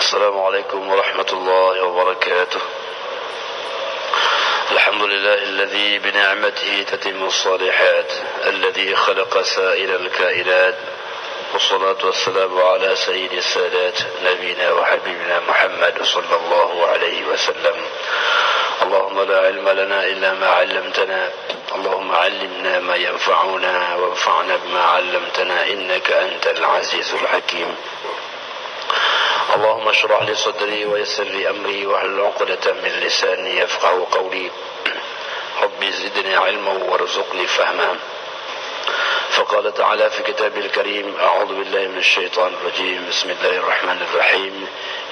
السلام عليكم ورحمة الله وبركاته. الحمد لله الذي بنعمته تتم الصالحات، الذي خلق سائر الكائنات، والصلاة والسلام على سيد السادات نبينا وحبيبنا محمد صلى الله عليه وسلم. اللهم لا علم لنا إلا ما علمتنا، اللهم علمنا ما ينفعنا وانفعنا بما علمتنا، إنك أنت العزيز الحكيم. اللهم اشرح لي صدري ويسر لي أمري واحلل عقدة من لساني يفقهوا قولي. ربي زدني علما وارزقني فهما. فقال تعالى في كتابه الكريم: أعوذ بالله من الشيطان الرجيم، بسم الله الرحمن الرحيم.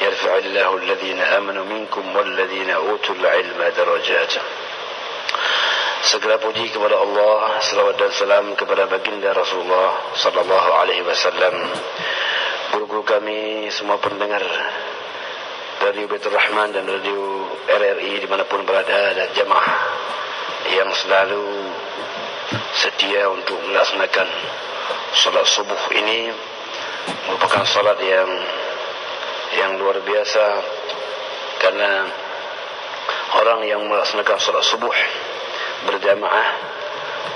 يرفع الله الذين آمنوا منكم والذين أوتوا العلم درجات. Segala puji kepada Allah, salawat dan salam kepada baginda Rasulullah sallallahu alaihi wasallam, guru-guru kami, semua pendengar Radio Baitur Rahman dan Radio RRI dimanapun berada, dan jemaah yang selalu setia untuk melaksanakan salat subuh ini. Merupakan salat yang luar biasa, karena orang yang melaksanakan salat subuh berjamaah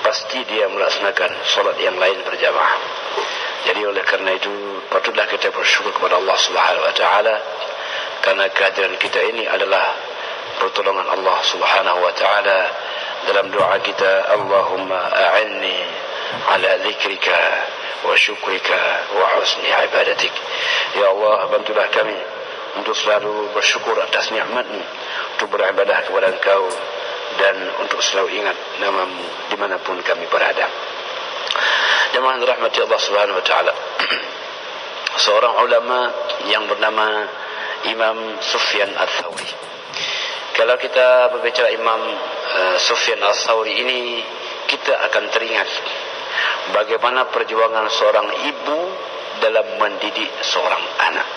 pasti dia melaksanakan salat yang lain berjamaah. Jadi oleh karena itu patutlah kita bersyukur kepada Allah Subhanahu wa taala, karena kehadiran kita ini adalah pertolongan Allah Subhanahu wa taala. Dalam doa kita, Allahumma a'inni ala dzikrika wa syukrika wa husni ibadatik. Ya Allah, bantulah kami untuk selalu bersyukur atas nikmat-Mu, untuk beribadah kepada Engkau, dan untuk selalu ingat nama-Mu dimanapun kami berada. Jemaah dirahmati Allah Subhanahu wa taala. Seorang ulama yang bernama Imam Sufyan Ats-Tsauri. Kalau kita berbicara Imam Sufyan Ats-Tsauri ini, kita akan teringat bagaimana perjuangan seorang ibu dalam mendidik seorang anak.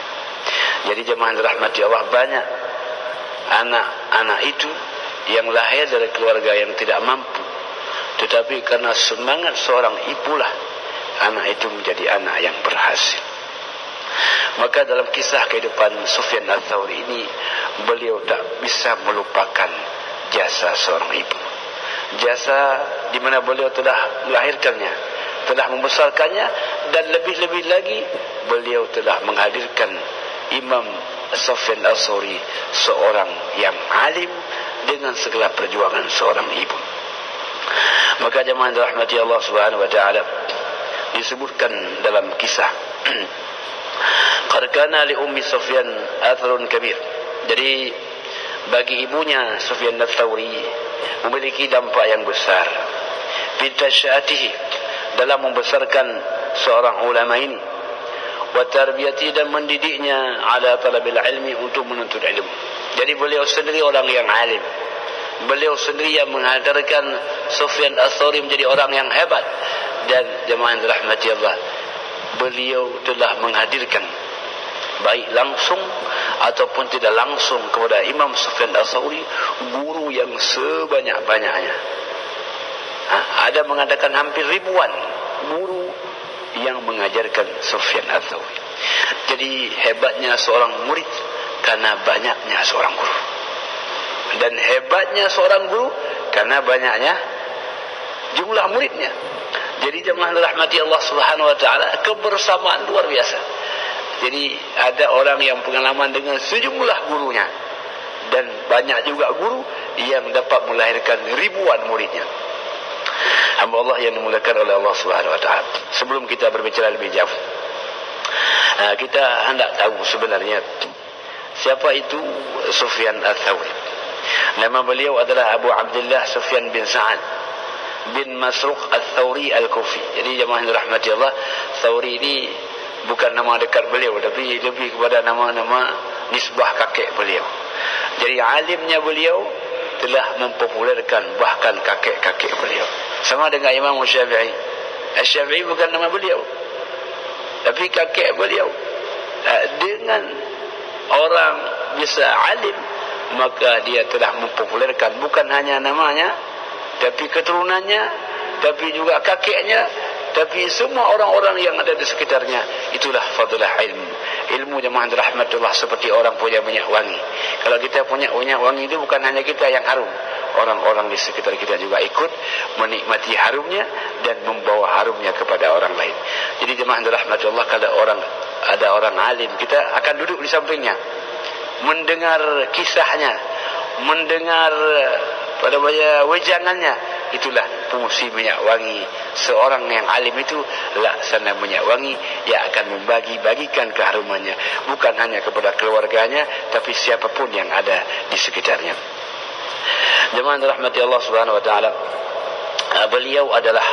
Jadi jemaah dirahmati Allah, banyak anak-anak itu yang lahir dari keluarga yang tidak mampu, tetapi karena semangat seorang ibulah anak itu menjadi anak yang berhasil. Maka dalam kisah kehidupan Sufyan Ats-Tsauri ini, beliau tak bisa melupakan jasa seorang ibu. Jasa di mana beliau telah melahirkannya, telah membesarkannya, dan lebih-lebih lagi beliau telah menghadirkan Imam Sufyan Ats-Tsauri, seorang yang alim dengan segala perjuangan seorang ibu. Maka jemaah dirahmati Allah Subhanahu wa taala, disebutkan dalam kisah qad kana li ummi Sufyan atharun kabir. Jadi bagi ibunya Sufyan Ats-Tsauri memiliki dampak yang besar fi tasyaatihi, dalam membesarkan seorang ulama ini, wa tarbiyati, dan mendidiknya ala talabil ilmi, untuk menuntut ilmu. Jadi beliau sendiri orang yang alim, beliau sendiri yang menghadirkan Sufyan Ats-Tsauri menjadi orang yang hebat. Dan jemaah yang dirahmati Allah, beliau telah menghadirkan baik langsung ataupun tidak langsung kepada Imam Sufyan Ats-Tsauri guru yang sebanyak-banyaknya. Ada mengatakan hampir ribuan guru yang mengajarkan Sufyan Ats-Tsauri. Jadi hebatnya seorang murid karena banyaknya seorang guru, dan hebatnya seorang guru karena banyaknya jumlah muridnya. Jadi jemaah dirahmati Allah Subhanahu wa taala, kebersamaan luar biasa. Jadi ada orang yang pengalaman dengan sejumlah gurunya, dan banyak juga guru yang dapat melahirkan ribuan muridnya. Hamba Allah yang dimuliakan oleh Allah Subhanahu wa taala, sebelum kita berbicara lebih jauh, kita hendak tahu sebenarnya siapa itu Sufyan Ats-Tsauri. Nama beliau adalah Abu Abdullah Sufyan bin Sa'ad bin Masruq Ats-Tsauri Al-Kufi. Jadi jemaah dirahmati Allah, Tsauri ini bukan nama dekat beliau, tapi lebih kepada nama-nama nisbah kakek beliau. Jadi alimnya beliau telah mempopulerkan bahkan kakek-kakek beliau. Sama dengan Imam Syafi'i. Syafi'i bukan nama beliau, tapi kakek beliau. Dengan orang bisa alim, maka dia telah mempopulerkan bukan hanya namanya, tapi keturunannya, tapi juga kakeknya, tapi semua orang-orang yang ada di sekitarnya. Itulah fadilah ilmu. ilmu jemaah rahmatullah seperti orang punya minyak wangi. Kalau kita punya minyak wangi itu bukan hanya kita yang harum, orang-orang di sekitar kita juga ikut menikmati harumnya dan membawa harumnya kepada orang lain. Jadi jemaah rahmatullah, kalau ada orang alim, kita akan duduk di sampingnya, mendengar kisahnya, mendengar wejangannya. Itulah fungsi minyak wangi. Seorang yang alim itu laksana minyak wangi yang akan membagi-bagikan keharumannya, bukan hanya kepada keluarganya, tapi siapapun yang ada di sekitarnya. Jemaah rahmati Allah Subhanahu wa taala, beliau adalah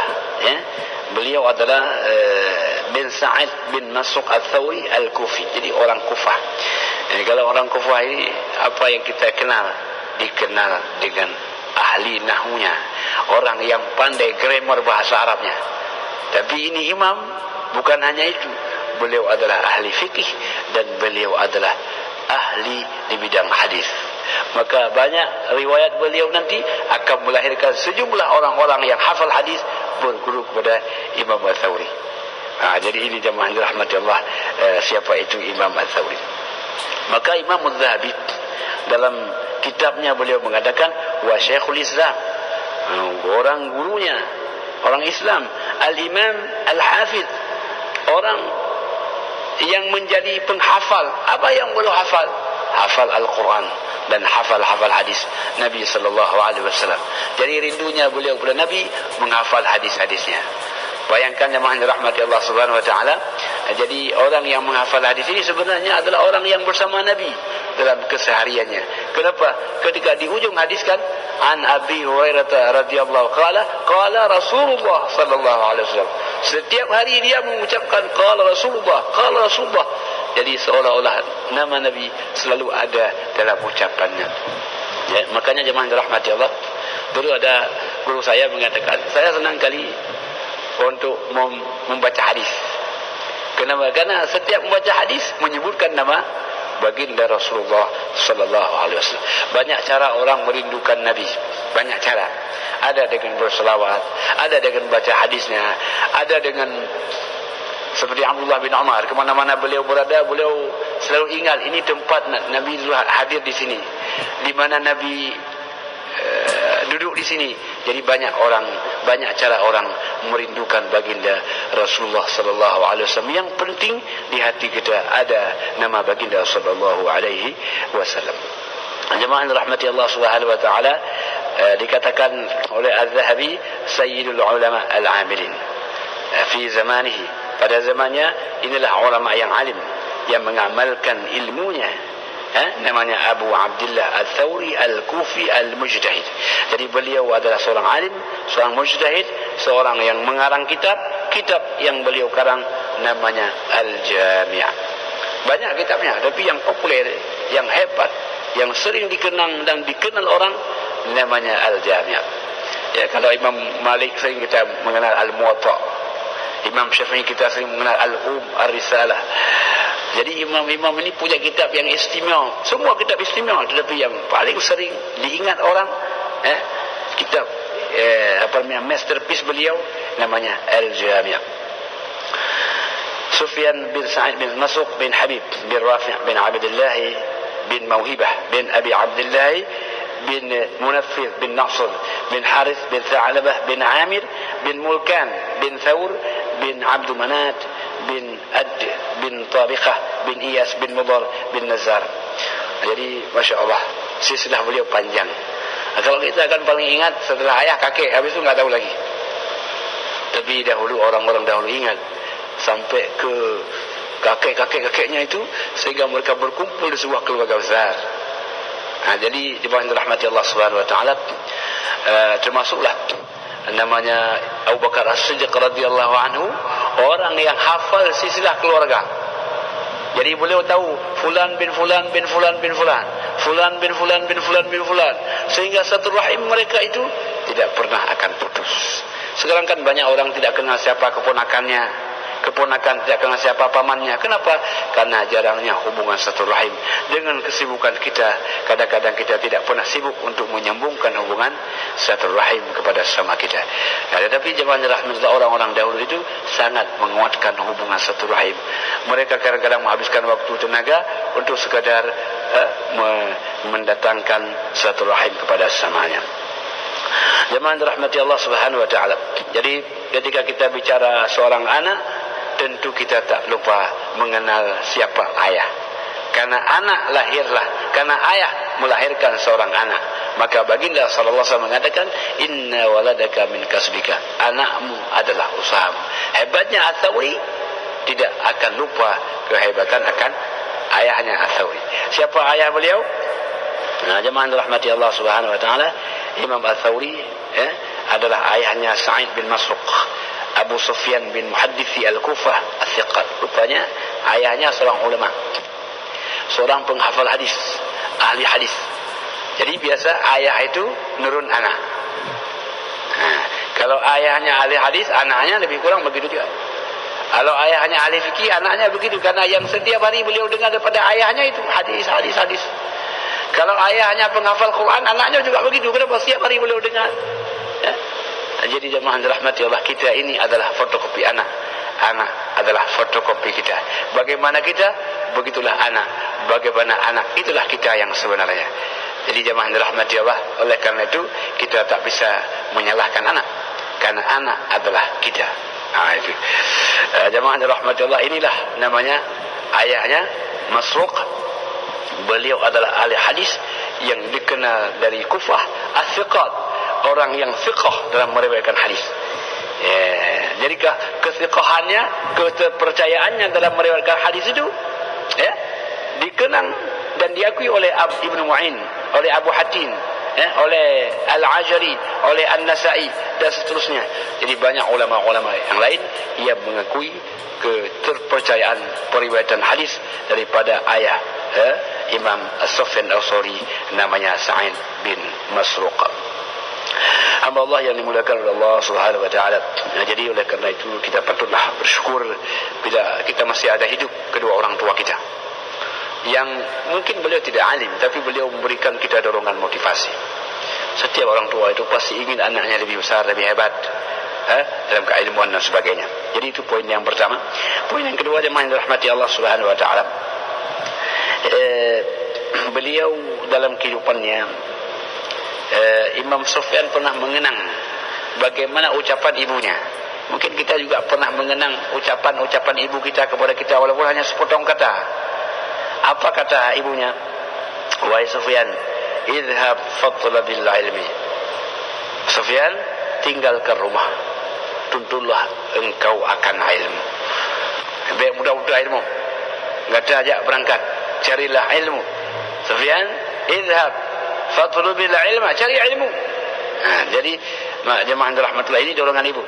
bin Sa'id bin Masruq Al-Thawri Al-Kufi. Jadi orang Kufah. Kalau orang Kufah ini apa yang kita dikenal dengan ahli nahwunya, orang yang pandai grammar bahasa Arabnya. Tapi ini imam, bukan hanya itu, beliau adalah ahli fikih dan beliau adalah ahli di bidang hadis. Maka banyak riwayat beliau nanti akan melahirkan sejumlah orang-orang yang hafal hadis berguru kepada Imam Al-Thawri. Jadi ini jemaah rahmati Allah, siapa itu Imam Al-Thawri. Maka Imam Al-Zahabi dalam kitabnya beliau mengatakan wa Syekhul Islam, orang gurunya, orang Islam, Al-Imam Al-Hafidh, orang yang menjadi penghafal. Apa yang beliau hafal? Hafal Al-Quran dan hafal hadis Nabi sallallahu alaihi wasallam. Jadi rindunya beliau kepada Nabi, menghafal hadis-hadisnya. Bayangkan jemaah rahmati Allah Subhanahu wa taala. Jadi orang yang menghafal hadis ini sebenarnya adalah orang yang bersama Nabi dalam kesehariannya. Kenapa? Ketika di ujung hadis kan, an Abi Hurairah radhiyallahu qala Rasulullah sallallahu alaihi wasallam. Setiap hari dia mengucapkan qala Rasulullah. Jadi seolah-olah nama Nabi selalu ada dalam ucapannya. Ya, makanya jemaah rahmati Allah, dulu ada guru saya mengatakan, saya senang kali untuk membaca hadis. Kenapa? Karena setiap membaca hadis menyebutkan nama baginda Rasulullah sallallahu alaihi wasallam. Banyak cara orang merindukan Nabi, banyak cara. Ada dengan berselawat, ada dengan baca hadisnya, ada dengan seperti Abdullah bin Umar, kemana-mana beliau berada, beliau selalu ingat ini tempat Nabi hadir di sini, di mana Nabi duduk di sini. Jadi banyak cara orang merindukan baginda Rasulullah sallallahu alaihi wasallam. Yang penting di hati kita ada nama baginda sallallahu alaihi wasallam. Jemaah rahmati Allah Subhanahu wa taala, dikatakan oleh Az-Zahabi sayyidul ulama al-amilin fi zamanihi. Pada zamannya inilah ulama yang alim yang mengamalkan ilmunya. Namanya Abu Abdullah Al-Thawri Al-Kufi Al-Mujtahid. Jadi beliau adalah seorang alim, seorang mujtahid, seorang yang mengarang kitab yang beliau karang namanya Al-Jami'. Banyak kitabnya, tapi yang populer, yang hebat, yang sering dikenang dan dikenal orang namanya Al-Jami'. Ya, kalau Imam Malik sering kita mengenal Al-Muwatta. Imam Syafi'i kita sering mengenal Ar-Risalah. Jadi imam-imam ini punya kitab yang istimewa. Semua kitab istimewa, tetapi yang paling sering diingat orang kitab masterpiece beliau namanya Al-Jami'. Sufyan bin Sa'id bin Masruq bin Habib bin Rafi' bin Abdullah bin Mawhibah bin Abi Abdullah bin Munaffir bin Nasr bin Harith bin Tha'labah bin Amir bin Mulkan bin Thawr bin Abdul Manat bin Ad bin Tabiqah bin Iyas bin Mudar bin Nazar. Jadi Masya Allah, silsilah beliau panjang. Kalau kita akan paling ingat setelah ayah kakek, habis itu nggak tahu lagi. Tapi dahulu orang-orang dahulu ingat sampai ke kakek-kakeknya itu, sehingga mereka berkumpul di sebuah keluarga besar. Jadi dibanding rahmati Allah Subhanahu wa taala, termasuklah namanya Abu Bakar As-Siddiq radhiyallahu anhu, orang yang hafal silsilah keluarga. Jadi beliau tahu fulan bin fulan bin fulan bin fulan, fulan bin fulan bin fulan bin fulan, sehingga satu rahim mereka itu tidak pernah akan putus. Sekarang kan banyak orang tidak kenal siapa keponakannya, Keponakan tidak kenal siapa pamannya. Kenapa? Karena jarangnya hubungan silaturahim. Dengan kesibukan kita, kadang-kadang kita tidak pernah sibuk untuk menyambungkan hubungan silaturahim kepada sesama kita. Tetapi jemaah rahmatullah, orang-orang dahulu itu sangat menguatkan hubungan silaturahim. Mereka kadang-kadang menghabiskan waktu tenaga untuk sekadar mendatangkan silaturahim kepada sesamanya. Jemaah rahmati Allah Subhanahu wa taala. Jadi ketika kita bicara seorang anak, tentu kita tak lupa mengenal siapa ayah. Karena anak lahirlah, karena ayah melahirkan seorang anak. Maka baginda sallallahu alaihi wasallam mengatakan, inna waladaka min kasbika. Anakmu adalah usahamu. Hebatnya Ats-Tsauri tidak akan lupa kehebatan akan ayahnya Ats-Tsauri. Siapa ayah beliau? Nah, jemaah rahmati Allah Subhanahu wa taala, Imam Ats-Tsauri adalah ayahnya Sa'id bin Masruq, Abu Sufyan bin Muhaddithi Al-Kufah As-Siqat. Rupanya ayahnya seorang ulama, seorang penghafal hadis, ahli hadis. Jadi biasa ayah itu nurun anak. Nah, kalau ayahnya ahli hadis, anaknya lebih kurang begitu juga. Kalau ayahnya ahli fikih, anaknya begitu. Karena yang setiap hari beliau dengar daripada ayahnya itu hadis. Kalau ayahnya penghafal Quran, anaknya juga begitu. Kenapa? Setiap hari beliau dengar. Ya? Jadi jemaah rahmati Allah, kita ini adalah fotokopi anak. Anak adalah fotokopi kita. Bagaimana kita, begitulah anak. Bagaimana anak, itulah kita yang sebenarnya. Jadi jemaah rahmati Allah, oleh karena itu kita tak bisa menyalahkan anak, karena anak adalah kita. Itu jemaah rahmati Allah, inilah namanya ayahnya Masruq. Beliau adalah ahli hadis yang dikenal dari Kufah As-Siqat, orang yang fiqh dalam meriwayatkan hadis. Jadi kesiqahannya, kepercayaannya dalam meriwayatkan hadis itu dikenang dan diakui oleh Ibnu Mu'in, oleh Abu Hatim, oleh Al-Ajari, oleh An-Nasa'i dan seterusnya. Jadi banyak ulama-ulama yang lain yang mengakui keterpercayaan periwayatan hadis daripada ayah Imam As-Sufyan Ats-Tsauri, namanya Sa'id bin Masruq. Hamba Allah yang dimuliakan oleh Allah Subhanahu wa taala. Jadi oleh karena itu kita patutlah bersyukur bila kita masih ada hidup kedua orang tua kita, yang mungkin beliau tidak alim, tapi beliau memberikan kita dorongan motivasi. Setiap orang tua itu pasti ingin anaknya lebih besar, lebih hebat dalam keilmuan dan sebagainya. Jadi itu poin yang pertama. Poin yang kedua, jemaah yang dirahmati Allah Subhanahu wa taala, beliau dalam kehidupannya, Imam Sufyan pernah mengenang bagaimana ucapan ibunya. Mungkin kita juga pernah mengenang ucapan ibu kita kepada kita, walaupun hanya sepotong kata. Apa kata ibunya? Wahai Sufyan, idhab fatlabil ilmi. Sufyan, tinggalkan rumah, tuntunlah engkau akan ilmu. Baik, mudah-mudah ilmu, enggak ada ajak berangkat, carilah ilmu. Sufyan, idhab fatlabil ilma, cari ilmu. Jadi jemaah rahmatullah, ini dorongan ibu.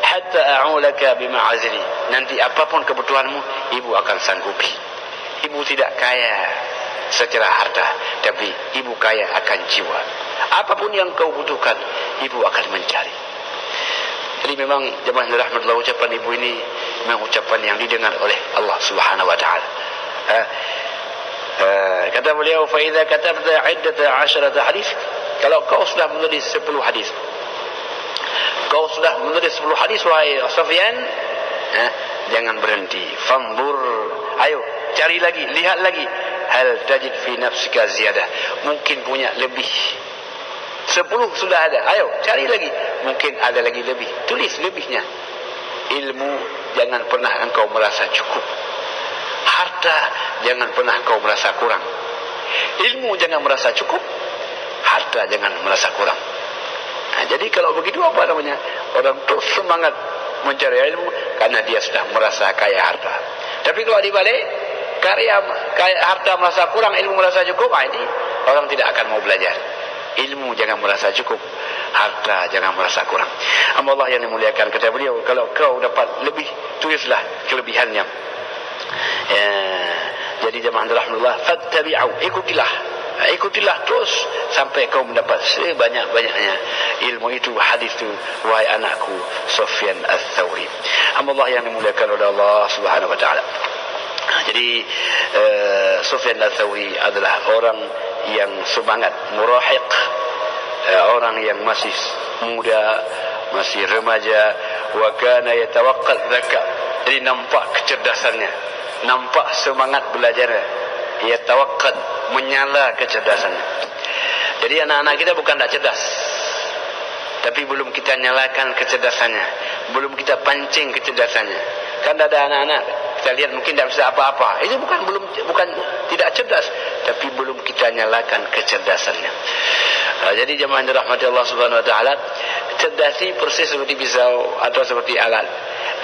Hatta a'ulaka bima'azili, nanti apapun kebutuhanmu ibu akan sanggupi. Ibu tidak kaya secara harta, tapi ibu kaya akan jiwa. Apapun yang kau butuhkan, ibu akan mencari. Jadi memang jemaah rahmatullah, ucapan ibu ini memang ucapan yang didengar oleh Allah Subhanahu wa taala. Kata beliau, fa idza katabta 10 hadis, kalau kau sudah menulis 10 hadis, kau sudah menulis 10 hadis wahai Sufyan, jangan berhenti. Fanzur, ayo cari lagi, lihat lagi. Hal tajid fi nafsika ziyadah, mungkin punya lebih. 10 sudah ada, ayo cari lagi, mungkin ada lagi lebih, tulis lebihnya. Ilmu jangan pernah engkau merasa cukup. Harta jangan pernah kau merasa kurang. Ilmu jangan merasa cukup, harta jangan merasa kurang. Jadi kalau begitu apa namanya? Orang terus semangat mencari ilmu karena dia sudah merasa kaya harta. Tapi kalau dibalik, kaya harta merasa kurang, ilmu merasa cukup, ini orang tidak akan mau belajar. Ilmu jangan merasa cukup, harta jangan merasa kurang. Allah yang dimuliakan, kata beliau, kalau kau dapat lebih, tulislah kelebihannya. Jadi jemaah rahmatullah, fattabi'u, ikutilah Ikutilah terus sampai kau mendapat sebanyak-banyaknya ilmu itu, hadis itu, wahai anakku Sufyan Ats-Tsauri. Allah yang dimuliakan oleh Allah Subhanahu wa taala. Jadi Sufyan Ats-Tsauri adalah orang yang semangat, murahiq, orang yang masih muda, masih remaja, wa kana yatawaqqal dzaka. Jadi nampak kecerdasannya, nampak semangat belajarnya, yatawaqqal, menyala kecerdasannya. Jadi anak-anak kita bukan tak cerdas, tapi belum kita nyalakan kecerdasannya, belum kita pancing kecerdasannya. Kan ada anak-anak kita lihat mungkin tidak bisa apa-apa, itu bukan tidak cerdas, tapi belum kita nyalakan kecerdasannya. Jadi jemaah yang dirahmati Allah Subhanahu wa taala, cerdasi persis seperti pisau atau seperti alat.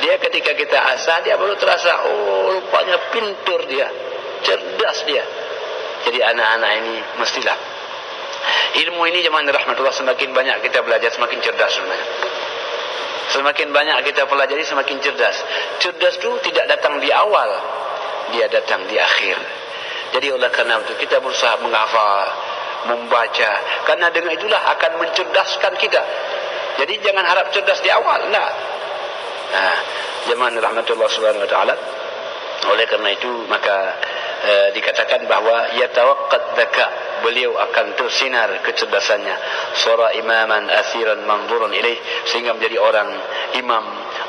Dia ketika kita asah, dia baru terasa, oh rupanya pintar dia, cerdas dia. Jadi anak-anak ini mestilah ilmu ini jemaah yang dirahmati Allah, semakin banyak kita belajar semakin cerdas sebenarnya. Semakin banyak kita pelajari semakin cerdas. Cerdas itu tidak datang di awal, dia datang di akhir. Jadi oleh karena itu kita berusaha menghafal, membaca, karena dengan itulah akan mencerdaskan kita. Jadi jangan harap cerdas di awal, nah. Jemaah rahmatullah subhanahu wa ta'ala, oleh karena itu maka dikatakan bahwa yatawaqqad dzaka, beliau akan tersinar kecerdasannya, sura imaman asiran manzurun ilaih, sehingga menjadi orang imam,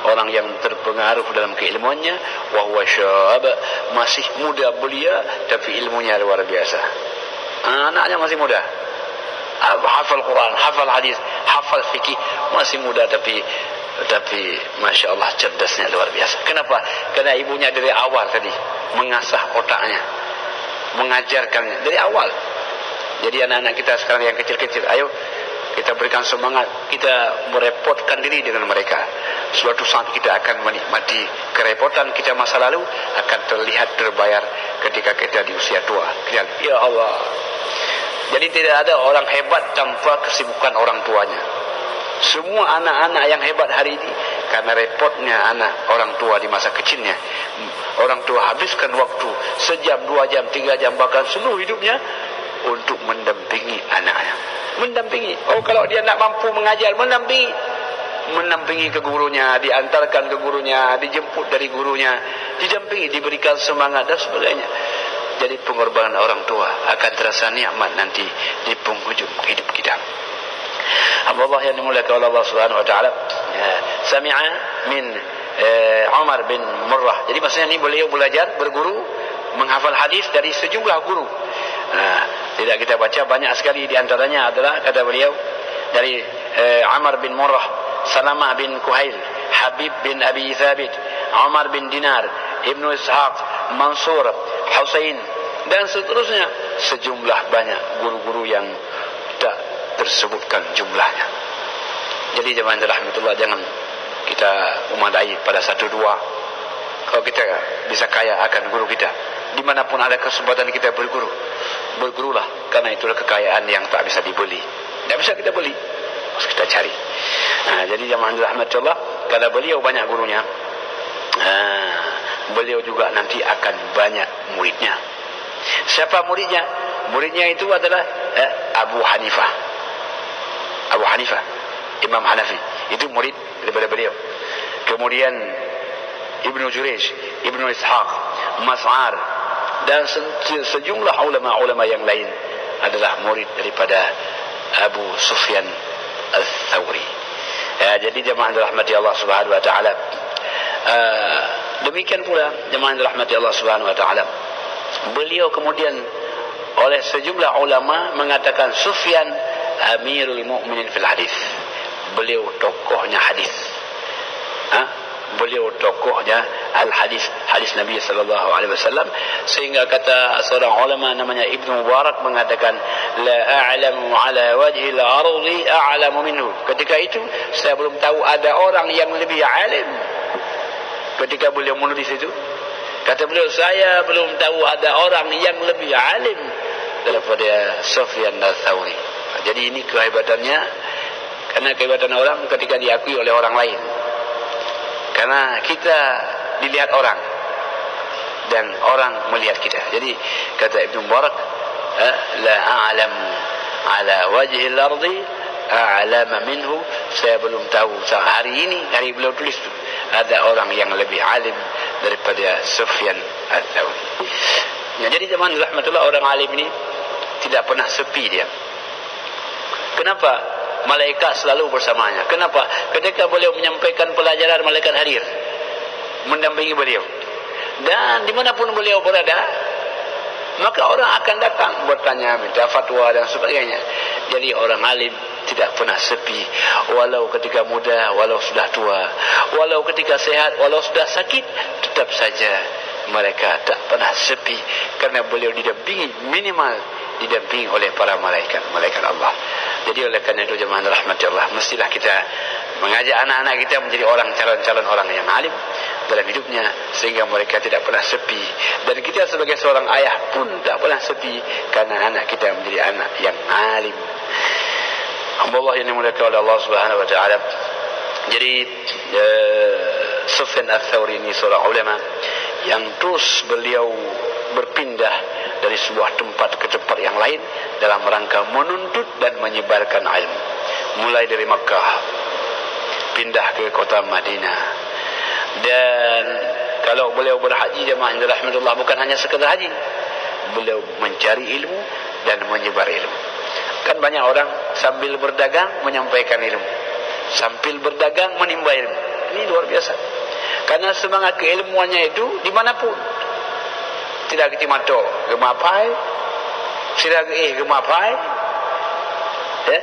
orang yang terpengaruh dalam keilmuannya. Wa huwa syab, masih muda belia tapi ilmunya luar biasa. Anaknya masih muda, hafal Quran, hafal hadis, hafal fikih, masih muda tapi Masya Allah cerdasnya luar biasa. Kenapa? Karena ibunya dari awal tadi mengasah otaknya, mengajarkannya dari awal. Jadi anak-anak kita sekarang yang kecil-kecil, ayo kita berikan semangat, kita merepotkan diri dengan mereka. Suatu saat kita akan menikmati kerepotan kita masa lalu, akan terlihat terbayar ketika kita di usia tua. Ya Allah. Jadi tidak ada orang hebat tanpa kesibukan orang tuanya. Semua anak-anak yang hebat hari ini karena repotnya anak orang tua di masa kecilnya. Orang tua habiskan waktu sejam, 2 jam, 3 jam, bahkan seluruh hidupnya untuk mendampingi anaknya. Mendampingi. Oh, kalau dia nak mampu mengajar, mendampingi ke gurunya, diantarkan ke gurunya, dijemput dari gurunya, didampingi, diberikan semangat dan sebagainya. Jadi pengorbanan orang tua akan terasa nikmat nanti di penghujung hidup kita. Allah yang dimuliakan oleh Allah Subhanahu wa taala, sami'a min Umar bin Murrah. Jadi maksudnya ini beliau belajar, berguru, menghafal hadis dari sejumlah guru. Tidak kita baca, banyak sekali di antaranya adalah kata beliau dari Amr bin Murrah, Salamah bin Kuhail, Habib bin Abi Thabit, Umar bin Dinar, Ibnu Ishaq, Mansur, Husain dan seterusnya. Sejumlah banyak guru-guru yang tak tersebutkan jumlahnya. Jadi jemaah rahmatullah, jangan kita memadai pada 1-2. Kalau kita bisa kaya akan guru kita, dimanapun ada kesempatan kita berguru, bergurulah, karena itulah kekayaan yang tak bisa dibeli. Tak bisa kita beli, harus kita cari. Jadi jemaah rahmatullah, kalau beliau banyak gurunya, beliau juga nanti akan banyak muridnya. Siapa muridnya? Muridnya itu adalah Abu Hanifah, Imam Hanafi, itu murid daripada beliau. Kemudian Ibnu Jurayj, Ibnu Ishaq, Mas'ar dan sejumlah ulama-ulama yang lain adalah murid daripada Abu Sufyan Ats-Tsauri. Jadi jemaah rahmati Allah Subhanahu wa taala, demikian pula jemaah rahmati Allah Subhanahu wa taala, beliau kemudian oleh sejumlah ulama mengatakan Sufyan Amirul Mukminin fil hadis. Beliau tokohnya hadis. Beliau tokohnya al-hadis, hadis Nabi sallallahu alaihi wasallam, sehingga kata seorang ulama namanya Ibnu Mubarak mengatakan la a'lamu ala wajhi al-ardi a'lamu minhu. Ketika itu saya belum tahu ada orang yang lebih alim. Ketika beliau menulis itu, kata beliau, saya belum tahu ada orang yang lebih alim daripada Sufyan Ats-Tsauri. Jadi ini kehebatannya, karena kehebatan orang ketika diakui oleh orang lain. Karena kita dilihat orang dan orang melihat kita. Jadi kata Ibnu Mubarak, la a'lam ala wajhi al-ardi a'lama minhu, saya belum tahu hari ini, hari beliau tulis tu, ada orang yang lebih alim daripada Sufyan Ats-Tsauri. Ya, jadi zaman rahmatullah, orang alim ini tidak pernah sepi dia. Kenapa? Malaikat selalu bersamanya. Kenapa? Ketika beliau menyampaikan pelajaran, malaikat hadir mendampingi beliau. Dan dimanapun beliau berada, maka orang akan datang bertanya, minta fatwa dan sebagainya. Jadi orang alim tidak pernah sepi, walau ketika muda, walau sudah tua, walau ketika sehat, walau sudah sakit, tetap saja mereka tak pernah sepi, karena beliau didampingi, minimal didampingi oleh para malaikat Allah. Jadi oleh karena itu jemaah rahmati Allah, mestilah kita mengajak anak-anak kita menjadi orang, calon-calon orang yang alim dalam hidupnya, sehingga mereka tidak pernah sepi. Dan kita sebagai seorang ayah pun tak pernah sepi, karena anak kita menjadi anak yang alim. Allah yang dimuliakan oleh Allah Subhanahu wa taala. Jadi Sufyan Ats-Tsauri ini seorang ulama yang terus beliau berpindah dari sebuah tempat ke tempat yang lain dalam rangka menuntut dan menyebarkan ilmu. Mulai dari Makkah, pindah ke kota Madinah. Dan kalau beliau berhaji, jemaah yang dirahmatullah, bukan hanya sekedar haji, beliau mencari ilmu dan menyebar ilmu. Kan banyak orang sambil berdagang menyampaikan ilmu, sambil berdagang menimba ilmu. Ini luar biasa. Karena semangat keilmuannya itu dimanapun. Tidak kecimato gemapai, tidak gemapai. Ya,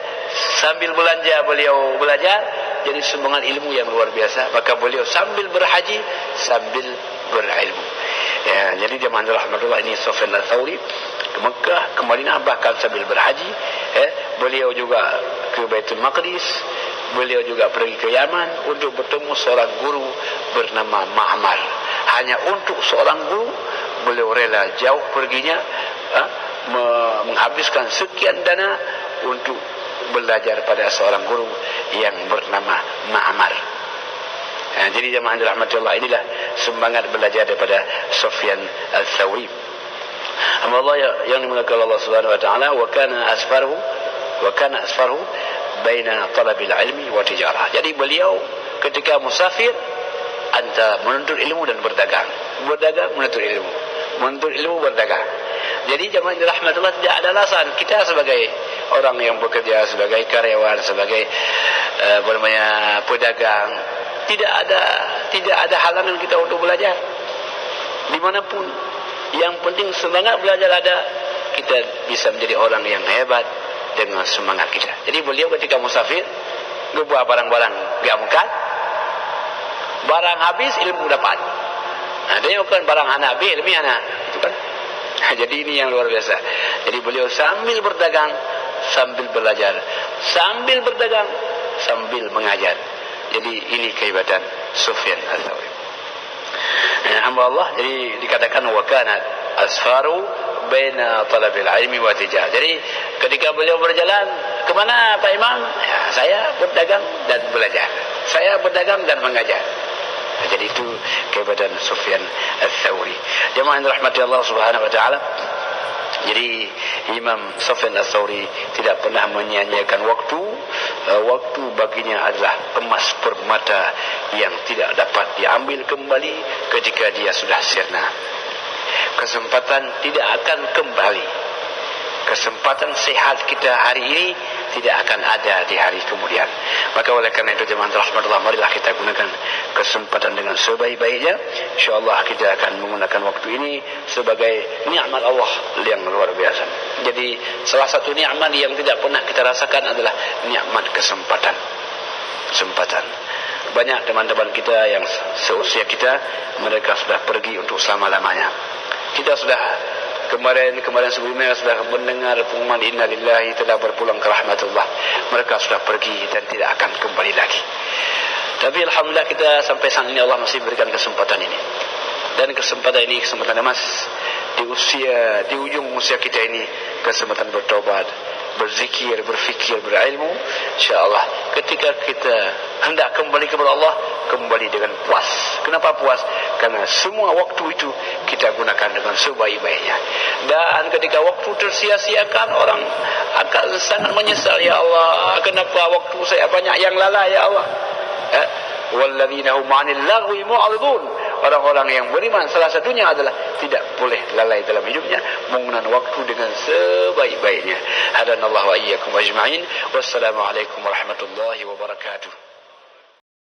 sambil belanja beliau belajar, jadi semangat ilmu yang luar biasa. Maka beliau sambil berhaji, sambil berilmu. Ya, jadi zaman rahmatullah ini Sufyan Ats-Tsauri ke Mekah, ke Madinah, bahkan sambil berhaji. Beliau juga ke Baitul Maqdis, beliau juga pergi ke Yaman untuk bertemu seorang guru bernama Ma'mar. Hanya untuk seorang guru beliau rela jauh perginya, menghabiskan sekian dana untuk belajar pada seorang guru yang bernama Ma'mar. Jadi jemaah rahmatullah, inilah semangat belajar daripada Sufyan Ats-Tsauri. Allah yang dimuliakan Allah Subhanahu wa taala, wa kana asfaruhu baina talabil ilmi wa tijarah. Jadi beliau ketika musafir antara menuntut ilmu dan berdagang, menuntut ilmu, menuntut ilmu, berdagang. Jadi jemaah rahmatullah, tidak ada alasan kita sebagai orang yang bekerja, sebagai karyawan, sebagai pedagang, tidak ada halangan kita untuk belajar dimanapun. Yang penting semangat belajar ada, kita bisa menjadi orang yang hebat dengan semangat kita. Jadi beliau ketika musafir, ngebawa barang-barang gak mungkin, barang habis ilmu dapat. Dia bukan barang anak habis, ilmu anak, itu kan. Jadi ini yang luar biasa. Jadi beliau sambil berdagang, sambil belajar, sambil berdagang, sambil mengajar. Jadi ini kehebatan Sufyan Ats-Tsauri. Hamba Allah, jadi dikatakan wa kana asfaru baina talabil ilmi wa tijarah. Jadi ketika beliau berjalan kemana Pak Imam? Ya, saya berdagang dan belajar, saya berdagang dan mengajar. Jadi itu kehebatan Sufyan Ats-Tsauri. Jemaah yang dirahmati Allah Subhanahu wa taala. Jadi Imam Sufyan Ats-Tsauri tidak pernah menyia-nyiakan waktu. Waktu baginya adalah emas permata yang tidak dapat diambil kembali ketika dia sudah sirna. Kesempatan tidak akan kembali. Kesempatan sehat kita hari ini tidak akan ada di hari kemudian. Maka oleh karena itu jemaah rahmatullah, marilah kita gunakan kesempatan dengan sebaik-baiknya. InsyaAllah kita akan menggunakan waktu ini sebagai nikmat Allah yang luar biasa. Jadi salah satu nikmat yang tidak pernah kita rasakan adalah nikmat kesempatan. Banyak teman-teman kita yang seusia kita, mereka sudah pergi untuk selama-lamanya. Kita sudah kemarin sebelumnya sudah mendengar pengumuman inna lillahi, telah berpulang ke rahmatullah. Mereka sudah pergi dan tidak akan kembali lagi. Tapi alhamdulillah kita sampai saat ini Allah masih berikan kesempatan ini. Dan kesempatan ini kesempatan emas di ujung usia kita ini, kesempatan bertobat, berzikir, berfikir, berilmu, insya-Allah ketika kita hendak kembali kepada Allah, kembali dengan puas. Kenapa puas? Karena semua waktu itu kita gunakan dengan sebaik-baiknya. Dan ketika waktu tersia-siakan, orang akan sangat menyesal, ya Allah, kenapa waktu saya banyak yang lalai, ya Allah. Walladzina hum 'anil lagwi mu'ridun. Orang-orang yang beriman salah satunya adalah tidak boleh lalai dalam hidupnya, menggunakan waktu dengan sebaik-baiknya. Hadanallahu wa iyyakum ajma'in. Wassalamualaikum warahmatullahi wabarakatuh.